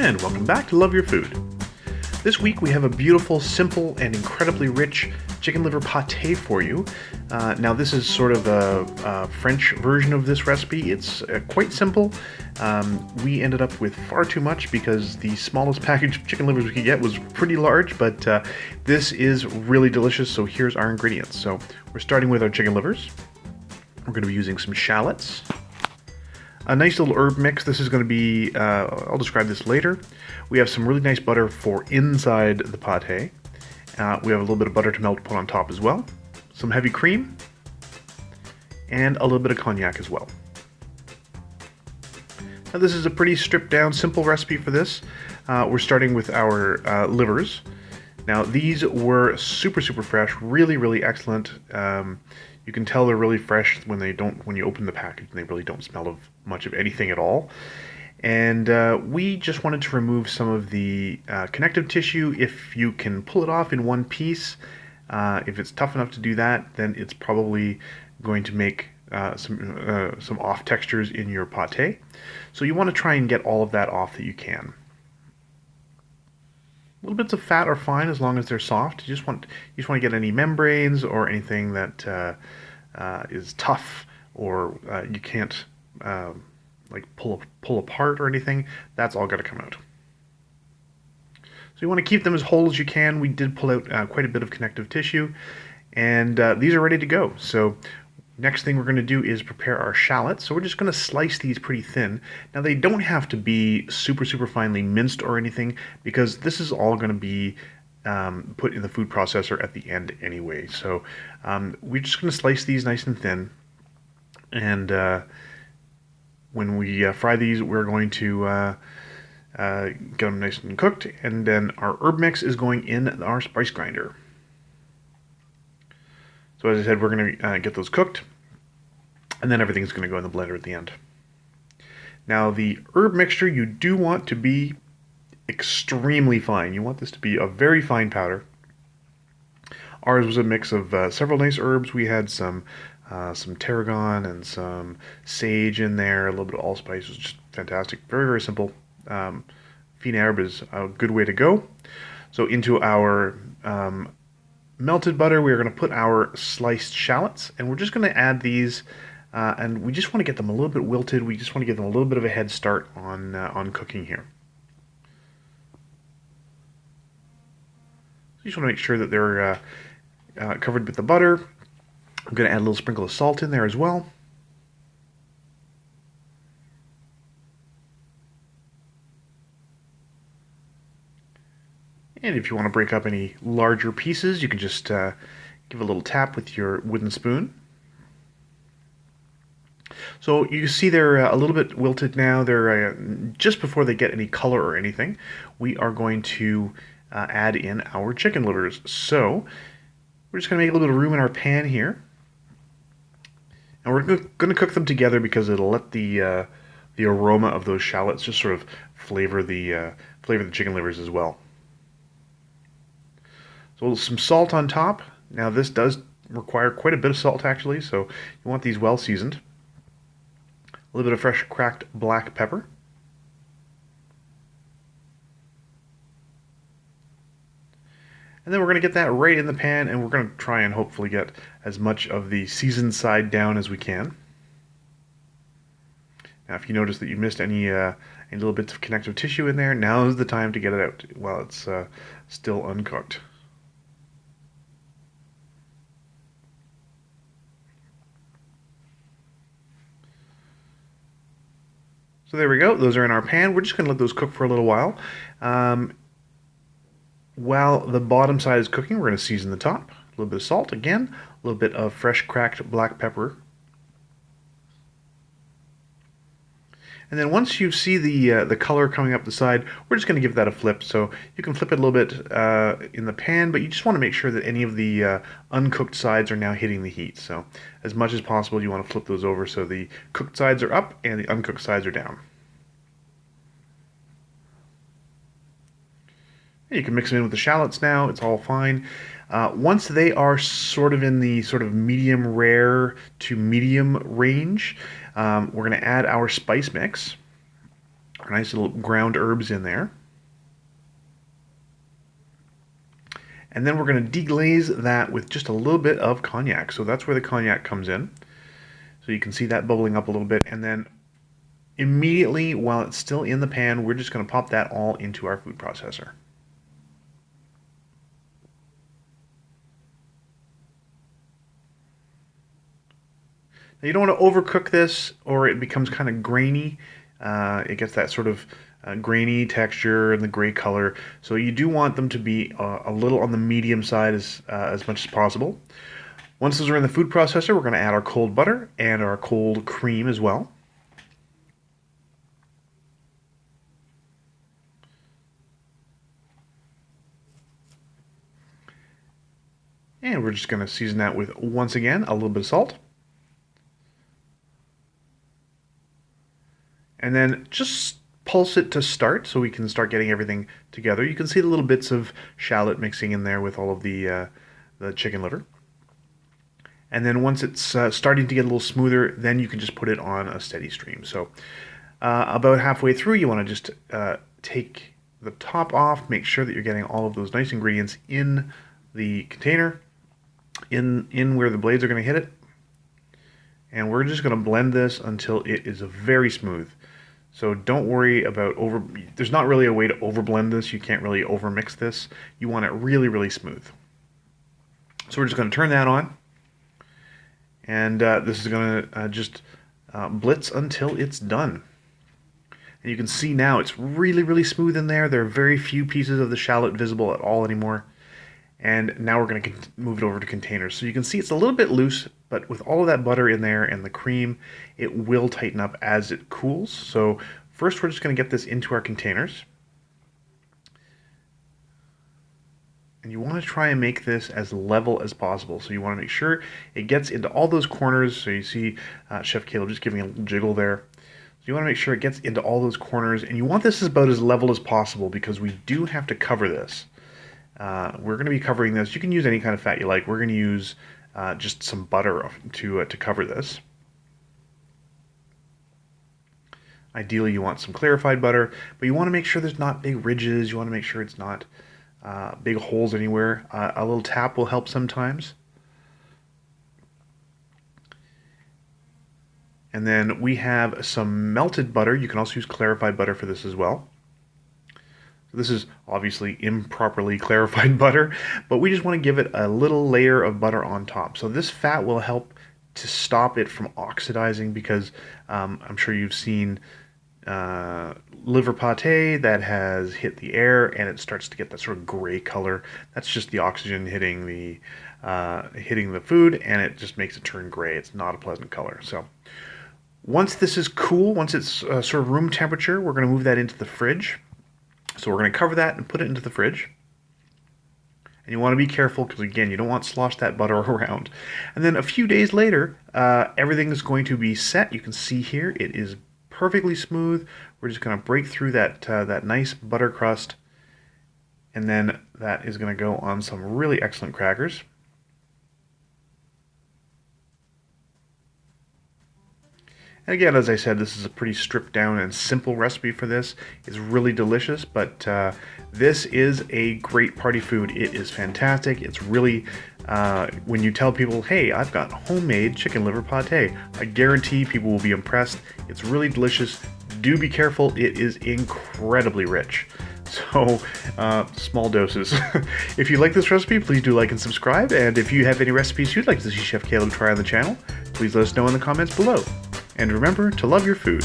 and welcome back to Love Your Food. This week we have a beautiful, simple, and incredibly rich chicken liver pâté for you. Now this is sort of a French version of this recipe. It's quite simple. We ended up with far too much because the smallest package of chicken livers we could get was pretty large, but this is really delicious, so here's our ingredients. So we're starting with our chicken livers. We're going to be using some shallots. A nice little herb mix. This is going to be, I'll describe this later. We have some really nice butter for inside the pâté. We have a little bit of butter to melt to put on top as well. Some heavy cream. And a little bit of cognac as well. Now this is a pretty stripped down, simple recipe for this. We're starting with our livers. Now these were super fresh, really excellent. You can tell they're really fresh when you open the package, and they really don't smell of much of anything at all. And we just wanted to remove some of the connective tissue. If you can pull it off in one piece, if it's tough enough to do that, then it's probably going to make some off textures in your pâté. So you want to try and get all of that off that you can. Little bits of fat are fine as long as they're soft. You just want to get any membranes or anything that is tough or you can't like pull apart or anything. That's all got to come out. So you want to keep them as whole as you can. We did pull out quite a bit of connective tissue, and these are ready to go. So next thing we're going to do is prepare our shallots. So we're just going to slice these pretty thin. Now they don't have to be super finely minced or anything, because this is all going to be put in the food processor at the end anyway. So we're just going to slice these nice and thin. And when we fry these, we're going to get them nice and cooked. And then our herb mix is going in our spice grinder. So as I said, we're going to get those cooked, and then everything's going to go in the blender at the end. Now the herb mixture, you do want to be extremely fine. You want this to be a very fine powder. Ours was a mix of several nice herbs. We had some tarragon and some sage in there, a little bit of allspice. It was just fantastic. Very simple. Fine herb is a good way to go. So into our melted butter, we're going to put our sliced shallots, and we're just going to add these, and we just want to get them a little bit wilted. We just want to give them a little bit of a head start on cooking here. So you just want to make sure that they're covered with the butter. I'm going to add a little sprinkle of salt in there as well. And if you want to break up any larger pieces, you can just give a little tap with your wooden spoon. So you see they're a little bit wilted now. They're just before they get any color or anything. We are going to add in our chicken livers. So we're just going to make a little bit of room in our pan here. And we're going to cook them together because it'll let the aroma of those shallots just sort of flavor the chicken livers as well. So some salt on top. Now this does require quite a bit of salt actually, so you want these well seasoned. A little bit of fresh cracked black pepper. And then we're going to get that right in the pan, and we're going to try and hopefully get as much of the seasoned side down as we can. Now if you notice that you missed any little bits of connective tissue in there, now is the time to get it out while it's still uncooked. So there we go. Those are in our pan. We're just going to let those cook for a little while. While the bottom side is cooking, we're going to season the top. A little bit of salt again, a little bit of fresh cracked black pepper. And then once you see the color coming up the side, we're just going to give that a flip. So you can flip it a little bit in the pan, but you just want to make sure that any of the uncooked sides are now hitting the heat. So as much as possible, you want to flip those over so the cooked sides are up and the uncooked sides are down. And you can mix them in with the shallots now. It's all fine. Once they are sort of in the sort of medium rare to medium range, we're going to add our spice mix. Our nice little ground herbs in there. And then we're going to deglaze that with just a little bit of cognac. So that's where the cognac comes in. So you can see that bubbling up a little bit. And then immediately, while it's still in the pan, we're just going to pop that all into our food processor. Now you don't want to overcook this or it becomes kind of grainy. It gets that sort of grainy texture and the gray color. So you do want them to be a little on the medium side as much as possible. Once those are in the food processor, we're going to add our cold butter and our cold cream as well. And we're just going to season that with, once again, a little bit of salt. And then just pulse it to start so we can start getting everything together. You can see the little bits of shallot mixing in there with all of the chicken liver. And then once it's starting to get a little smoother, then you can just put it on a steady stream. So about halfway through, you want to just take the top off, make sure that you're getting all of those nice ingredients in the container, in where the blades are going to hit it. And we're just going to blend this until it is very smooth. So don't worry about there's not really a way to overblend this. You can't really overmix this. You want it really, really smooth. So we're just going to turn that on. And this is going to just blitz until it's done. And you can see now it's really, really smooth in there. There are very few pieces of the shallot visible at all anymore. And now we're going to move it over to containers. So you can see it's a little bit loose, but with all of that butter in there and the cream, it will tighten up as it cools. So first we're just going to get this into our containers. And you want to try and make this as level as possible. So you want to make sure it gets into all those corners. So you see Chef Caleb just giving a little jiggle there. So you want to make sure it gets into all those corners. And you want this about as level as possible because we do have to cover this. We're going to be covering this. You can use any kind of fat you like. We're going to use just some butter to cover this. Ideally, you want some clarified butter, but you want to make sure there's not big ridges. You want to make sure it's not big holes anywhere. A little tap will help sometimes. And then we have some melted butter. You can also use clarified butter for this as well. This is obviously improperly clarified butter, but we just want to give it a little layer of butter on top. So this fat will help to stop it from oxidizing because I'm sure you've seen liver pâté that has hit the air and it starts to get that sort of gray color. That's just the oxygen hitting the food, and it just makes it turn gray. It's not a pleasant color. So once this is cool, once it's sort of room temperature, we're going to move that into the fridge. So we're going to cover that and put it into the fridge. And you want to be careful because, again, you don't want to slosh that butter around. And then a few days later, everything is going to be set. You can see here it is perfectly smooth. We're just going to break through that nice butter crust. And then that is going to go on some really excellent crackers. And again, as I said, this is a pretty stripped down and simple recipe for this. It's really delicious, but this is a great party food. It is fantastic. It's really, when you tell people, hey, I've got homemade chicken liver pâté, I guarantee people will be impressed. It's really delicious. Do be careful. It is incredibly rich. So, small doses. If you like this recipe, please do like and subscribe. And if you have any recipes you'd like to see Chef Caleb try on the channel, please let us know in the comments below. And remember to love your food.